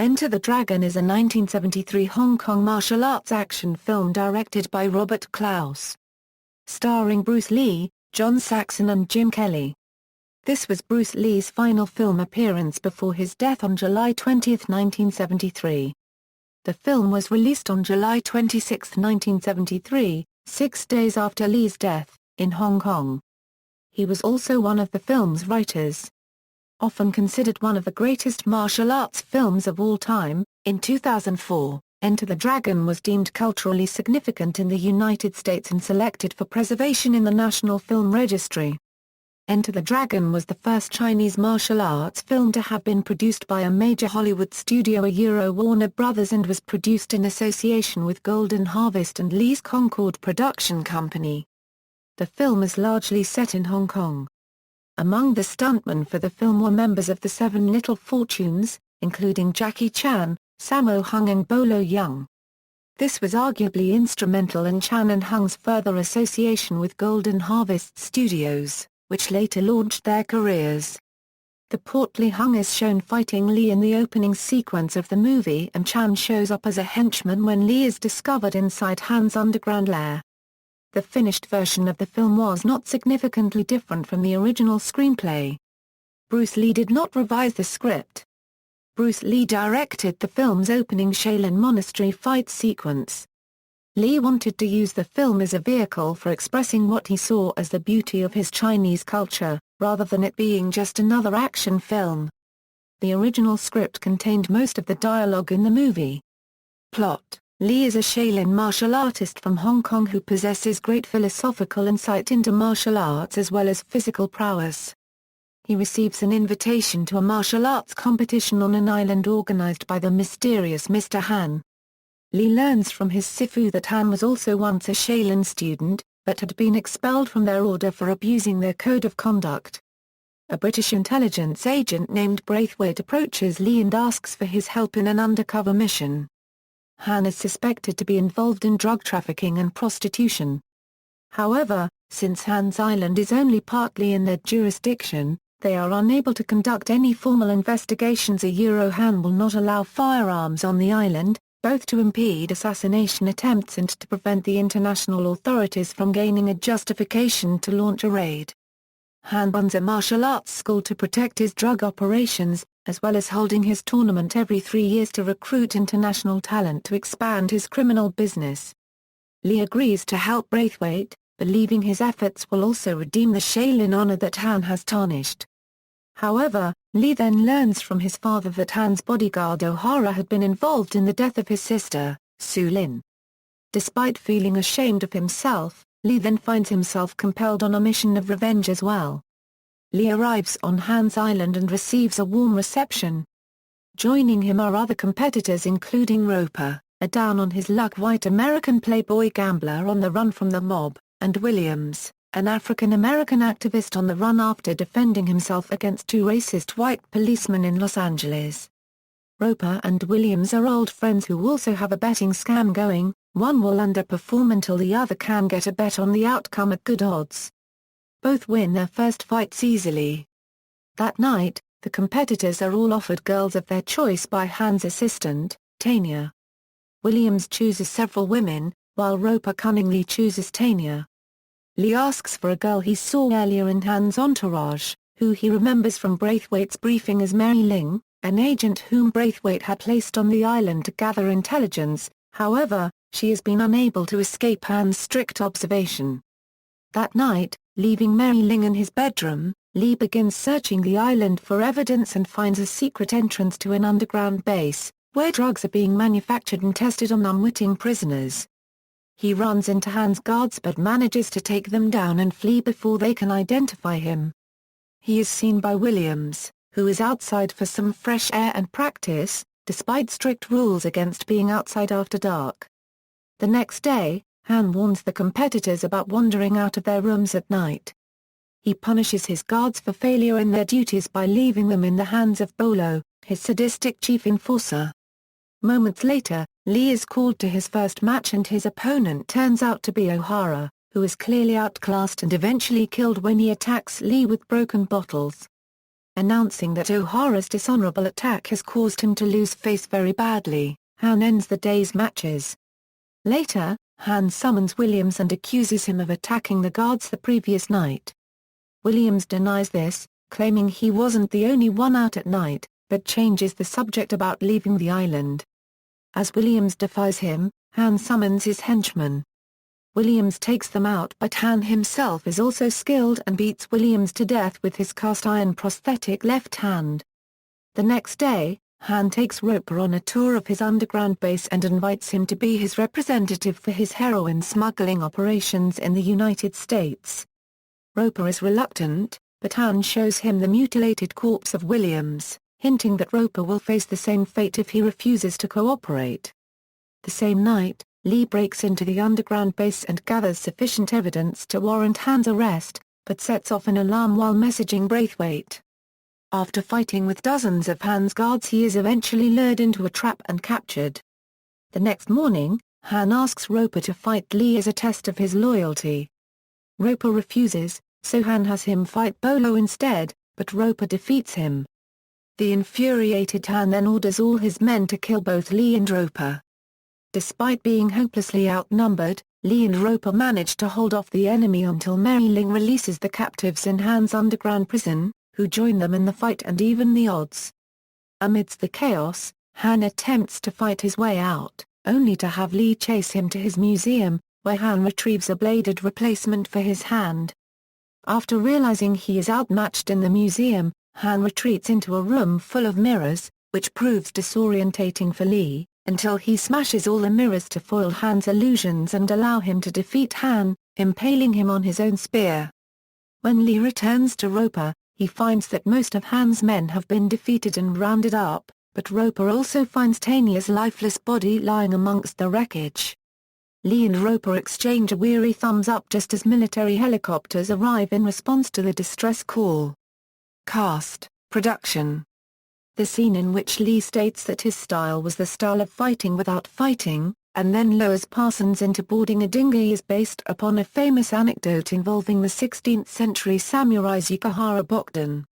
Enter the Dragon is a 1973 Hong Kong martial arts action film directed by Robert Clouse. Starring Bruce Lee, John Saxon and Jim Kelly. This was Bruce Lee's final film appearance before his death on July 20, 1973. The film was released on July 26, 1973, 6 days after Lee's death, in Hong Kong. He was also one of the film's writers. Often considered one of the greatest martial arts films of all time, in 2004, Enter the Dragon was deemed culturally significant in the United States and selected for preservation in the National Film Registry. Enter the Dragon was the first Chinese martial arts film to have been produced by a major Hollywood studio Warner Brothers and was produced in association with Golden Harvest and Lee's Concord Production Company. The film is largely set in Hong Kong. Among the stuntmen for the film were members of the Seven Little Fortunes, including Jackie Chan, Sammo Hung and Bolo Yeung. This was arguably instrumental in Chan and Hung's further association with Golden Harvest Studios, which later launched their careers. The portly Hung is shown fighting Lee in the opening sequence of the movie, and Chan shows up as a henchman when Lee is discovered inside Han's underground lair. The finished version of the film was not significantly different from the original screenplay. Bruce Lee did not revise the script. Bruce Lee directed the film's opening Shaolin Monastery fight sequence. Lee wanted to use the film as a vehicle for expressing what he saw as the beauty of his Chinese culture, rather than it being just another action film. The original script contained most of the dialogue in the movie. Plot: Lee is a Shaolin martial artist from Hong Kong who possesses great philosophical insight into martial arts as well as physical prowess. He receives an invitation to a martial arts competition on an island organized by the mysterious Mr. Han. Lee learns from his sifu that Han was also once a Shaolin student, but had been expelled from their order for abusing their code of conduct. A British intelligence agent named Braithwaite approaches Lee and asks for his help in an undercover mission. Han is suspected to be involved in drug trafficking and prostitution. However, since Han's island is only partly in their jurisdiction, they are unable to conduct any formal investigations. Han will not allow firearms on the island, both to impede assassination attempts and to prevent the international authorities from gaining a justification to launch a raid. Han runs a martial arts school to protect his drug operations, as well as holding his tournament every 3 years to recruit international talent to expand his criminal business. Lee agrees to help Braithwaite, believing his efforts will also redeem the Shaolin honor that Han has tarnished. However, Lee then learns from his father that Han's bodyguard O'Hara had been involved in the death of his sister, Su Lin. Despite feeling ashamed of himself, Lee then finds himself compelled on a mission of revenge as well. Lee arrives on Han's island and receives a warm reception. Joining him are other competitors including Roper, a down-on-his-luck white American playboy gambler on the run from the mob, and Williams, an African-American activist on the run after defending himself against 2 racist white policemen in Los Angeles. Roper and Williams are old friends who also have a betting scam going. One will underperform until the other can get a bet on the outcome at good odds. Both win their first fights easily. That night, the competitors are all offered girls of their choice by Han's assistant, Tanya. Williams chooses several women, while Roper cunningly chooses Tanya. Lee asks for a girl he saw earlier in Han's entourage, who he remembers from Braithwaite's briefing as Mary Ling, an agent whom Braithwaite had placed on the island to gather intelligence. However, she has been unable to escape Han's strict observation. That night, leaving Mary Ling in his bedroom, Lee begins searching the island for evidence and finds a secret entrance to an underground base, where drugs are being manufactured and tested on unwitting prisoners. He runs into Han's guards but manages to take them down and flee before they can identify him. He is seen by Williams, who is outside for some fresh air and practice, despite strict rules against being outside after dark. The next day, Han warns the competitors about wandering out of their rooms at night. He punishes his guards for failure in their duties by leaving them in the hands of Bolo, his sadistic chief enforcer. Moments later, Lee is called to his first match and his opponent turns out to be O'Hara, who is clearly outclassed and eventually killed when he attacks Lee with broken bottles. Announcing that O'Hara's dishonorable attack has caused him to lose face very badly, Han ends the day's matches. Later, Han summons Williams and accuses him of attacking the guards the previous night. Williams denies this, claiming he wasn't the only one out at night, but changes the subject about leaving the island. As Williams defies him, Han summons his henchmen. Williams takes them out, but Han himself is also skilled and beats Williams to death with his cast-iron prosthetic left hand. The next day, Han takes Roper on a tour of his underground base and invites him to be his representative for his heroin smuggling operations in the United States. Roper is reluctant, but Han shows him the mutilated corpse of Williams, hinting that Roper will face the same fate if he refuses to cooperate. The same night, Lee breaks into the underground base and gathers sufficient evidence to warrant Han's arrest, but sets off an alarm while messaging Braithwaite. After fighting with dozens of Han's guards, he is eventually lured into a trap and captured. The next morning, Han asks Roper to fight Lee as a test of his loyalty. Roper refuses, so Han has him fight Bolo instead, but Roper defeats him. The infuriated Han then orders all his men to kill both Lee and Roper. Despite being hopelessly outnumbered, Lee and Roper manage to hold off the enemy until Mary Ling releases the captives in Han's underground prison, who join them in the fight and even the odds. Amidst the chaos, Han attempts to fight his way out, only to have Lee chase him to his museum, where Han retrieves a bladed replacement for his hand. After realizing he is outmatched in the museum, Han retreats into a room full of mirrors, which proves disorientating for Lee, until he smashes all the mirrors to foil Han's illusions and allow him to defeat Han, impaling him on his own spear. When Lee returns to Roper, he finds that most of Han's men have been defeated and rounded up, but Roper also finds Tanya's lifeless body lying amongst the wreckage. Lee and Roper exchange a weary thumbs-up just as military helicopters arrive in response to the distress call. Cast, production. The scene in which Lee states that his style was the style of fighting without fighting, and then lowers Parsons into boarding a dinghy is based upon a famous anecdote involving the 16th-century samurai Yukihara Bokden.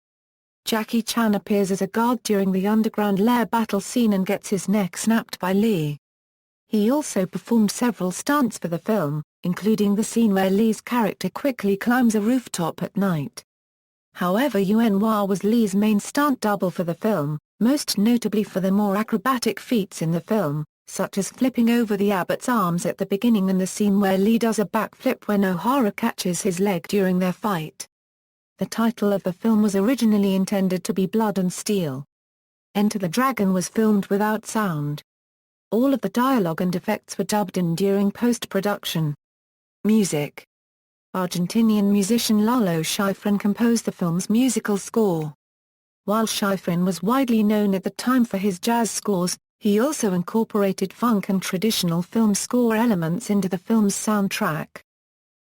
Jackie Chan appears as a guard during the underground lair battle scene and gets his neck snapped by Lee. He also performed several stunts for the film, including the scene where Lee's character quickly climbs a rooftop at night. However, Yuen Wah was Lee's main stunt double for the film, most notably for the more acrobatic feats in the film, such as flipping over the abbot's arms at the beginning and the scene where Lee does a backflip when O'Hara catches his leg during their fight. The title of the film was originally intended to be Blood and Steel. Enter the Dragon was filmed without sound. All of the dialogue and effects were dubbed in during post-production. Music. Argentinian musician Lalo Schifrin composed the film's musical score. While Schifrin was widely known at the time for his jazz scores, he also incorporated funk and traditional film score elements into the film's soundtrack.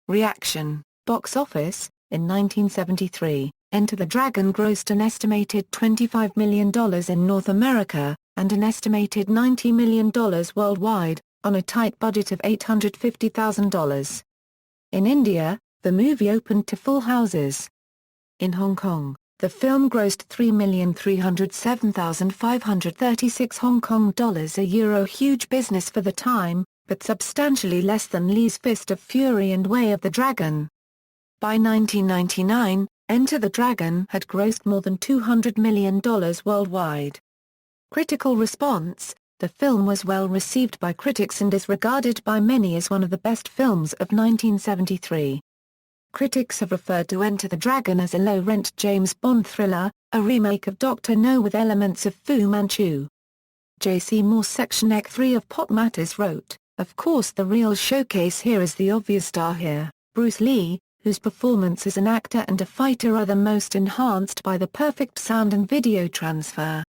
Reaction. Box office. In 1973, Enter the Dragon grossed an estimated $25 million in North America, and an estimated $90 million worldwide, on a tight budget of $850,000. In India, the movie opened to full houses. In Hong Kong, the film grossed $3,307,536 Hong Kong dollars, a huge business for the time, but substantially less than Lee's Fist of Fury and Way of the Dragon. By 1999, Enter the Dragon had grossed more than $200 million worldwide. Critical response. The film was well received by critics and is regarded by many as one of the best films of 1973. Critics have referred to Enter the Dragon as a low-rent James Bond thriller, a remake of Dr. No with elements of Fu Manchu. J.C. Moore Section Ec 3 of Pop Matters wrote, "Of course the real showcase here is the obvious star here, Bruce Lee, whose performance as an actor and a fighter are the most enhanced by the perfect sound and video transfer."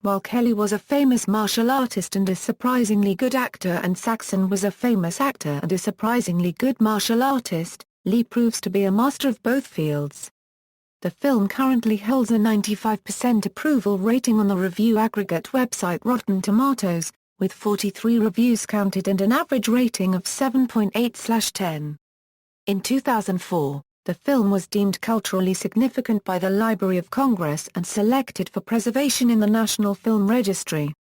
While Kelly was a famous martial artist and a surprisingly good actor and Saxon was a famous actor and a surprisingly good martial artist, Lee proves to be a master of both fields. The film currently holds a 95% approval rating on the review aggregate website Rotten Tomatoes, with 43 reviews counted and an average rating of 7.8/10. In 2004, The film was deemed culturally significant by the Library of Congress and selected for preservation in the National Film Registry.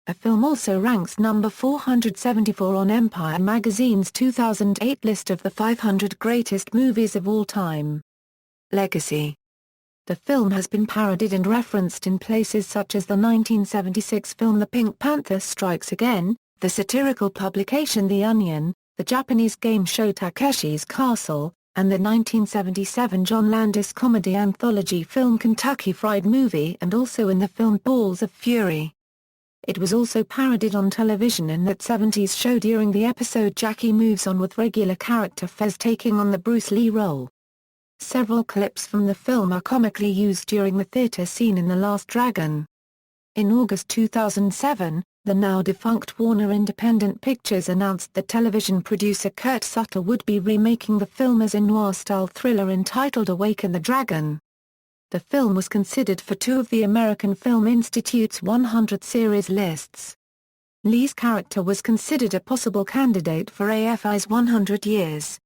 The film also ranks number 474 on Empire magazine's 2008 list of the 500 greatest movies of all time. Legacy. The film has been parodied and referenced in places such as the 1976 film The Pink Panther Strikes Again, the satirical publication The Onion, the Japanese game show Takeshi's Castle, and the 1977 John Landis comedy anthology film Kentucky Fried Movie, and also in the film Balls of Fury. It was also parodied on television in that 70s show during the episode Jackie Moves On, with regular character Fez taking on the Bruce Lee role. Several clips from the film are comically used during the theater scene in The Last Dragon. In August 2007, the now-defunct Warner Independent Pictures announced that television producer Kurt Sutter would be remaking the film as a noir-style thriller entitled Awaken the Dragon. The film was considered for two of the American Film Institute's 100 series lists. Lee's character was considered a possible candidate for AFI's 100 Years,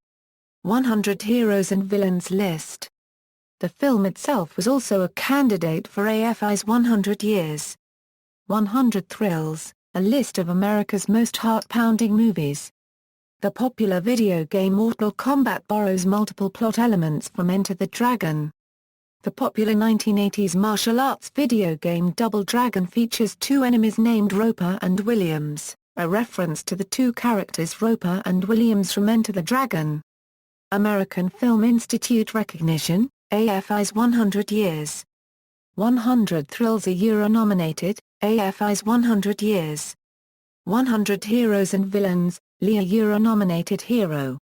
100 Heroes and Villains list. The film itself was also a candidate for AFI's 100 Years, 100 Thrills, a list of America's most heart-pounding movies. The popular video game Mortal Kombat borrows multiple plot elements from Enter the Dragon. The popular 1980s martial arts video game Double Dragon features two enemies named Roper and Williams, a reference to the two characters Roper and Williams from Enter the Dragon. American Film Institute recognition, AFI's 100 Years, 100 Thrills, a Euro-nominated, AFI's 100 Years, 100 Heroes and Villains, Lee, a Euro-nominated hero.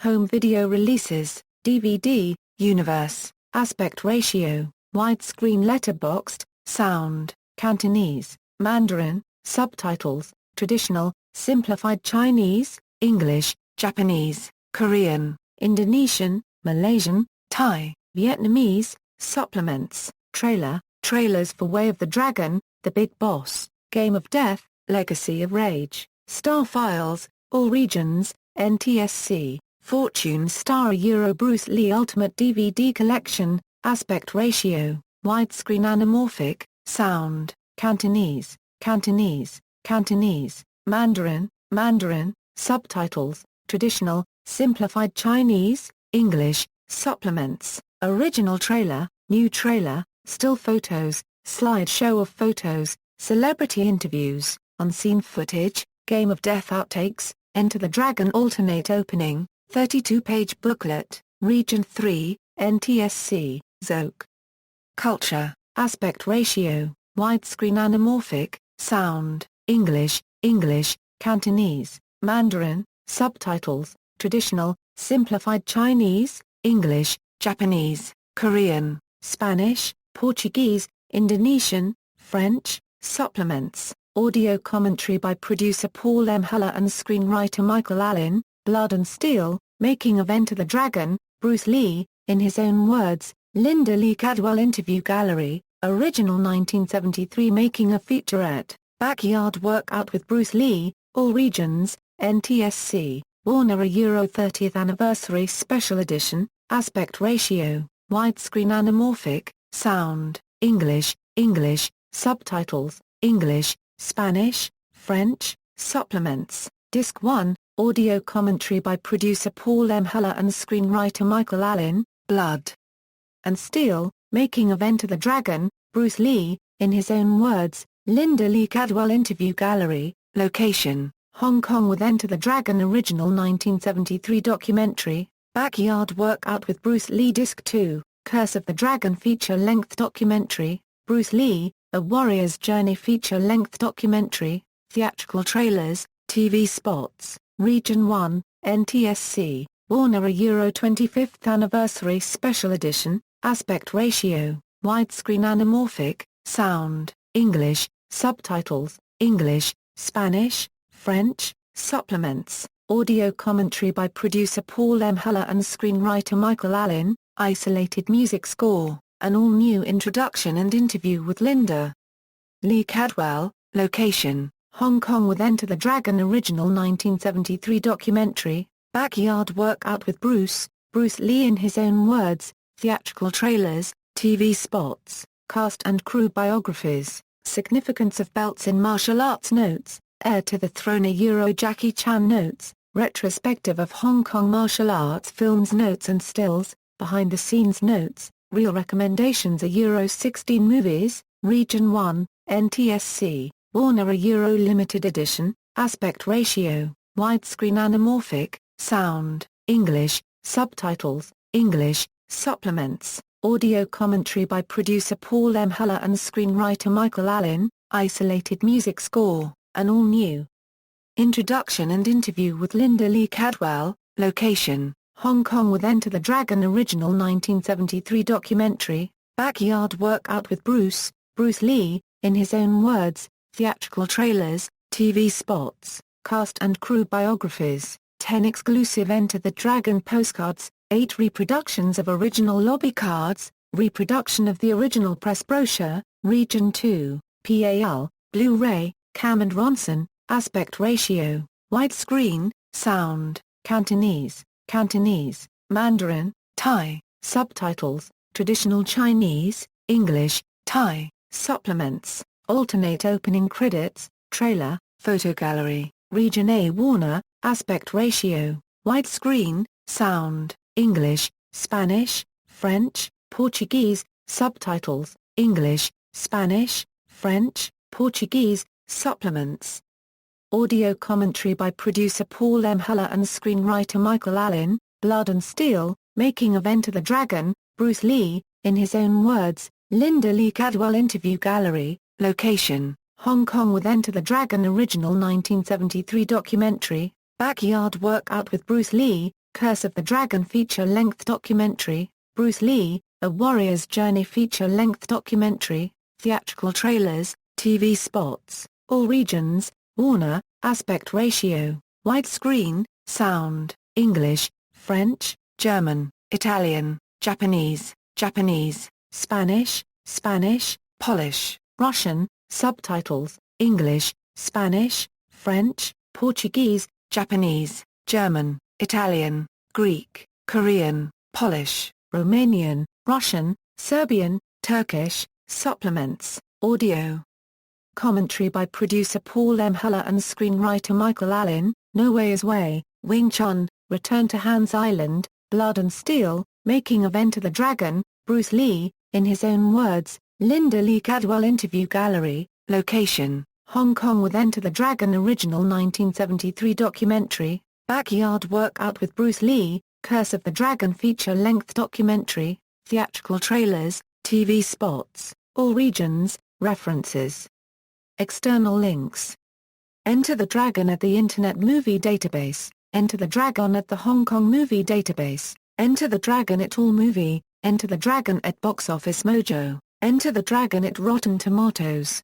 Home video releases, DVD, Universe, aspect ratio, widescreen, letterboxed, sound, Cantonese, Mandarin, subtitles, traditional, simplified Chinese, English, Japanese, Korean, Indonesian, Malaysian, Thai, Vietnamese, supplements, trailers for Way of the Dragon, The Big Boss, Game of Death, Legacy of Rage, Star Files, All Regions, NTSC, Fortune Star, Euro Bruce Lee Ultimate DVD Collection, aspect ratio, widescreen, anamorphic, sound, Cantonese, Mandarin, subtitles, traditional, simplified Chinese, English, supplements, original trailer, new trailer, still photos, slideshow of photos, celebrity interviews, unseen footage, Game of Death outtakes, Enter the Dragon alternate opening, 32-page booklet, Region 3, NTSC, Zoke. Culture, aspect ratio, widescreen, anamorphic, sound, English, Cantonese, Mandarin, subtitles, traditional, simplified Chinese, English, Japanese, Korean, Spanish, Portuguese, Indonesian, French, supplements, audio commentary by producer Paul M. Huller and screenwriter Michael Allen, Blood and Steel, making of Enter the Dragon, Bruce Lee, in his own words, Linda Lee Cadwell interview gallery, original 1973 making of featurette, backyard workout with Bruce Lee, All Regions, NTSC, Warner, a Euro 30th anniversary special edition, aspect ratio, widescreen, anamorphic, sound, English, subtitles, English, Spanish, French, supplements, Disc 1, audio commentary by producer Paul M. Huller and screenwriter Michael Allen, Blood and Steel, making of Enter the Dragon, Bruce Lee, in his own words, Linda Lee Cadwell interview gallery, location, Hong Kong with Enter the Dragon original 1973 documentary, backyard workout with Bruce Lee Disc 2, Curse of the Dragon feature-length documentary, Bruce Lee, A Warrior's Journey feature-length documentary, theatrical trailers, TV spots, Region 1, NTSC, Warner, a Euro 25th anniversary special edition, aspect ratio, widescreen, anamorphic, sound, English, subtitles, English, Spanish, French, supplements, audio commentary by producer Paul M. Huller and screenwriter Michael Allen, isolated music score, an all-new introduction and interview with Linda Lee Cadwell, location, Hong Kong with Enter the Dragon original 1973 documentary, backyard workout with Bruce Bruce Lee in his own words, theatrical trailers, TV spots, cast and crew biographies, significance of belts in martial arts notes, heir to the throne Jackie Chan notes, retrospective of Hong Kong martial arts films notes and stills, behind-the-scenes notes, real recommendations 16 movies, Region 1, NTSC, Warner Limited Edition, aspect ratio, widescreen anamorphic, sound, English, subtitles, English, supplements, audio commentary by producer Paul M. Huller and screenwriter Michael Allen, isolated music score, an all-new introduction and interview with Linda Lee Cadwell, location, Hong Kong with Enter the Dragon original 1973 documentary, backyard workout with Bruce Lee, in his own words, theatrical trailers, TV spots, cast and crew biographies, 10 exclusive Enter the Dragon postcards, 8 reproductions of original lobby cards, reproduction of the original press brochure, Region 2, PAL, Blu-ray, Cam and Ronson, aspect ratio, widescreen, sound, Cantonese, Mandarin, Thai, subtitles, traditional Chinese, English, Thai, supplements, alternate opening credits, trailer, photo gallery, Region A Warner, aspect ratio, widescreen, sound, English, Spanish, French, Portuguese, subtitles, English, Spanish, French, Portuguese, supplements. Audio commentary by producer Paul M. Huller and screenwriter Michael Allen, Blood and Steel, making of Enter the Dragon, Bruce Lee, in his own words, Linda Lee Cadwell interview gallery, location, Hong Kong with Enter the Dragon original 1973 documentary, backyard workout with Bruce Lee, Curse of the Dragon feature-length documentary, Bruce Lee, A Warrior's Journey feature-length documentary, theatrical trailers, TV spots, all regions, Warner, aspect ratio, widescreen, sound, English, French, German, Italian, Japanese, Spanish, Polish, Russian, subtitles, English, Spanish, French, Portuguese, Japanese, German, Italian, Greek, Korean, Polish, Romanian, Russian, Serbian, Turkish, supplements, audio. Commentary by producer Paul M. Huller and screenwriter Michael Allen, No Way Is Way, Wing Chun, Return to Hans Island, Blood and Steel, making of Enter the Dragon, Bruce Lee, in his own words, Linda Lee Cadwell interview gallery, location, Hong Kong with Enter the Dragon original 1973 documentary, backyard workout with Bruce Lee, Curse of the Dragon feature-length documentary, theatrical trailers, TV spots, all regions, references. External links. Enter the Dragon at the Internet Movie Database, Enter the Dragon at the Hong Kong Movie Database, Enter the Dragon at All Movie, Enter the Dragon at Box Office Mojo, Enter the Dragon at Rotten Tomatoes.